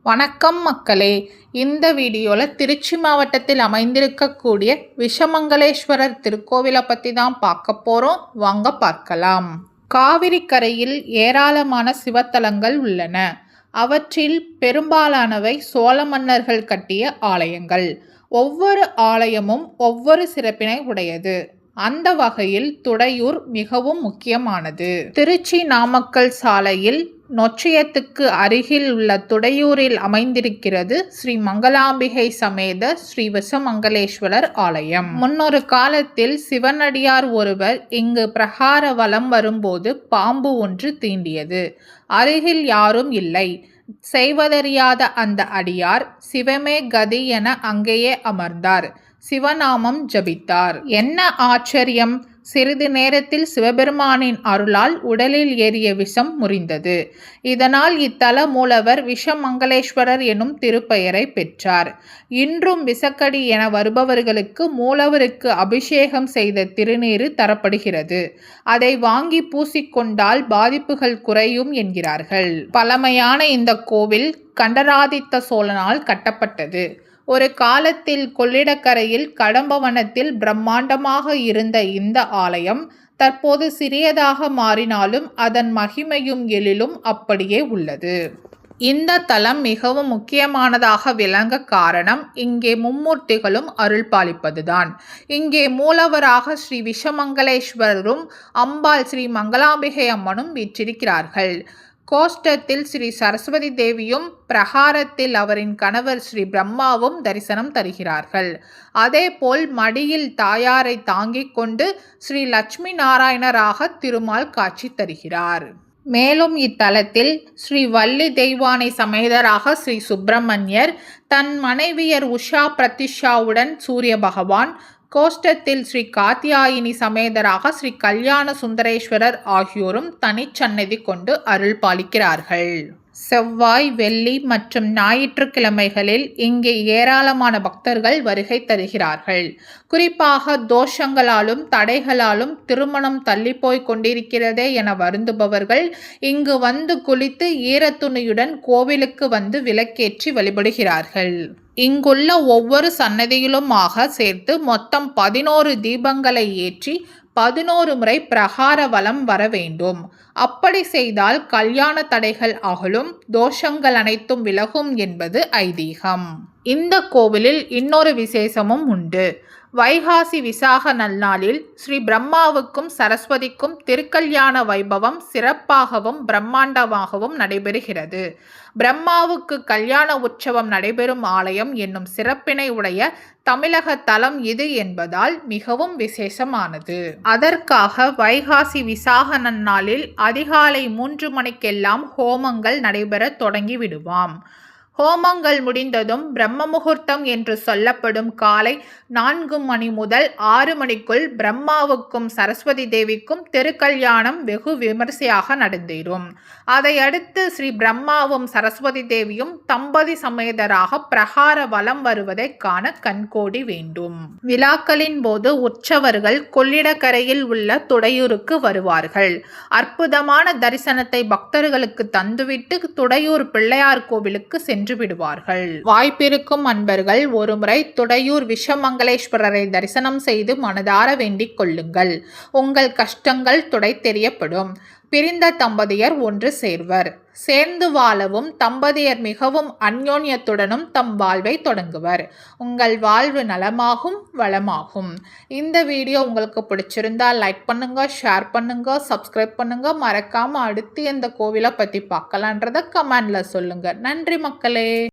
வணக்கம் மக்களே. இந்த வீடியோவில் திருச்சி மாவட்டத்தில் அமைந்திருக்கக்கூடிய விஷமங்களேஸ்வரர் திருக்கோவிலை பற்றி தான் பார்க்க போகிறோம். வாங்க பார்க்கலாம். காவிரி கரையில் ஏராளமான சிவத்தலங்கள் உள்ளன. அவற்றில் பெரும்பாலானவை சோழ மன்னர்கள் கட்டிய ஆலயங்கள். ஒவ்வொரு ஆலயமும் ஒவ்வொரு சிறப்பினை உடையது. அந்த வகையில் துடையூர் மிகவும் முக்கியமானது. திருச்சி நாமக்கல் சாலையில் நொச்சியத்துக்கு அருகில் உள்ள துடையூரில் அமைந்திருக்கிறது ஸ்ரீ மங்களாம்பிகை சமேத ஸ்ரீ விஷமங்களேஸ்வரர் ஆலயம். முன்னொரு காலத்தில் சிவனடியார் ஒருவர் இங்கு பிரகார வலம் வரும்போது பாம்பு ஒன்று தீண்டியது. அருகில் யாரும் இல்லை. செய்வதறியாத அந்த அடியார் சிவமே கதி என அங்கேயே அமர்ந்தார். சிவநாமம் ஜபித்தார். என்ன ஆச்சரியம்! சிறிது நேரத்தில் சிவபெருமானின் அருளால் உடலில் ஏறிய விஷம் முறிந்தது. இதனால் இத்தல மூலவர் விஷமங்களேஸ்வரர் எனும் திருப்பெயரை பெற்றார். இன்றும் விஷக்கடி என வருபவர்களுக்கு மூலவருக்கு அபிஷேகம் செய்த திருநீறு தரப்படுகிறது. அதை வாங்கி பூசிக்கொண்டால் பாதிப்புகள் குறையும் என்கிறார்கள். பழமையான இந்த கோவில் கண்டராதித்த சோழனால் கட்டப்பட்டது. ஒரு காலத்தில் கொள்ளிடக்கரையில் கடம்பவனத்தில் பிரம்மாண்டமாக இருந்த இந்த ஆலயம் தற்போது சிறியதாக மாறினாலும் அதன் மகிமையும் எழிலும் அப்படியே உள்ளது. இந்த தலம் மிகவும் முக்கியமானதாக விளங்க காரணம் இங்கே மும்மூர்த்திகளும் அருள் பாலிப்பதுதான். இங்கே மூலவராக ஸ்ரீ விஷமங்களேஸ்வரரும் அம்பாள் ஸ்ரீ மங்களாம்பிகை அம்மனும் வீற்றிருக்கிறார்கள். கோஷ்டத்தில் ஸ்ரீ சரஸ்வதி தேவியும் பிரகாரத்தில் அவரின் கணவர் ஸ்ரீ பிரம்மாவும் தரிசனம் தருகிறார்கள். அதேபோல் மடியில் தாயாரை தாங்கிக் கொண்டு ஸ்ரீ லட்சுமி நாராயணராக திருமால் காட்சி தருகிறார். மேலும் இத்தலத்தில் ஸ்ரீ வள்ளி தெய்வானை சமேதராக ஸ்ரீ சுப்பிரமணியர், தன் மனைவியர் உஷா பிரதிஷாவுடன் சூரிய பகவான், கோஷ்டத்தில் ஸ்ரீ காத்தியாயினி சமேதராக ஸ்ரீ கல்யாண சுந்தரேஸ்வரர் ஆகியோரும் தனிச்சன்னதி கொண்டு அருள் பாலிக்கிறார்கள். செவ்வாய், வெள்ளி மற்றும் ஞாயிற்றுக்கிழமைகளில் இங்கே ஏராளமான பக்தர்கள் வருகை தருகிறார்கள். குறிப்பாக தோஷங்களாலும் தடைகளாலும் திருமணம் தள்ளிப்போய் கொண்டிருக்கிறதே என வருந்துபவர்கள் இங்கு வந்து குளித்து ஈரத்துணியுடன் கோவிலுக்கு வந்து விளக்கேற்றி வழிபடுகிறார்கள். இங்குள்ள ஒவ்வொரு சன்னதியிலுமாக சேர்த்து மொத்தம் 11 தீபங்களை ஏற்றி 11 முறை பிரகார வலம் வர வேண்டும். அப்படி செய்தால் கல்யாண தடைகள் அகலும், தோஷங்கள் அனைத்தும் விலகும் என்பது ஐதீகம். இந்த கோவிலில் இன்னொரு விசேஷமும் உண்டு. வைகாசி விசாக நன்னாளில் ஸ்ரீ பிரம்மாவுக்கும் சரஸ்வதிக்கும் திருக்கல்யாண வைபவம் சிறப்பாகவும் பிரம்மாண்டமாகவும் நடைபெறுகிறது. பிரம்மாவுக்கு கல்யாண உற்சவம் நடைபெறும் ஆலயம் என்னும் சிறப்பினை உடைய தமிழக தலம் இது என்பதால் மிகவும் விசேஷமானது. அதற்காக வைகாசி விசாக நன்னாளில் அதிகாலை 3 மணிக்கெல்லாம் ஹோமங்கள் நடைபெற தொடங்கி விடுவாம். ஹோமங்கள் முடிந்ததும் பிரம்ம முகூர்த்தம் என்று சொல்லப்படும் காலை 4 மணி முதல் 6 மணிக்குள் பிரம்மாவுக்கும் சரஸ்வதி தேவிக்கும் திருக்கல்யாணம் வெகு விமரிசையாக நடந்தேறும். அதையடுத்து ஸ்ரீ பிரம்மாவும் சரஸ்வதி தேவியும் தம்பதி சமேதராக பிரகார வலம் வருவதை காண கண்கோடி வேண்டும். விழாக்களின் போது உற்சவர்கள் கொள்ளிடக்கரையில் உள்ள துடையூருக்கு வருவார்கள். அற்புதமான தரிசனத்தை பக்தர்களுக்கு தந்துவிட்டு துடையூர் பிள்ளையார் கோவிலுக்கு சென்று விடுவார்கள். வாய்ப்பிருக்கும் அன்பர்கள் ஒருமுறை துடையூர் விஷமங்களேஸ்வரரை தரிசனம் செய்து மனதார வேண்டிக் கொள்ளுங்கள். உங்கள் கஷ்டங்கள் துடை தெரியப்படும். பிரிந்த தம்பதியர் ஒன்று சேர்வர். சேர்ந்து வாழவும் தம்பதியர் மிகவும் அந்யோன்யத்துடனும் தம் வாழ்வை தொடங்குவர். உங்கள் வாழ்வு நலமாகும், வளமாகும். இந்த வீடியோ உங்களுக்கு பிடிச்சிருந்தா லைக் பண்ணுங்க, ஷேர் பண்ணுங்க, சப்ஸ்கிரைப் பண்ணுங்க. மறக்காம அடுத்து எந்த கோவிலை பற்றி பார்க்கலான்றத கமெண்ட்ல சொல்லுங்க. நன்றி மக்களே.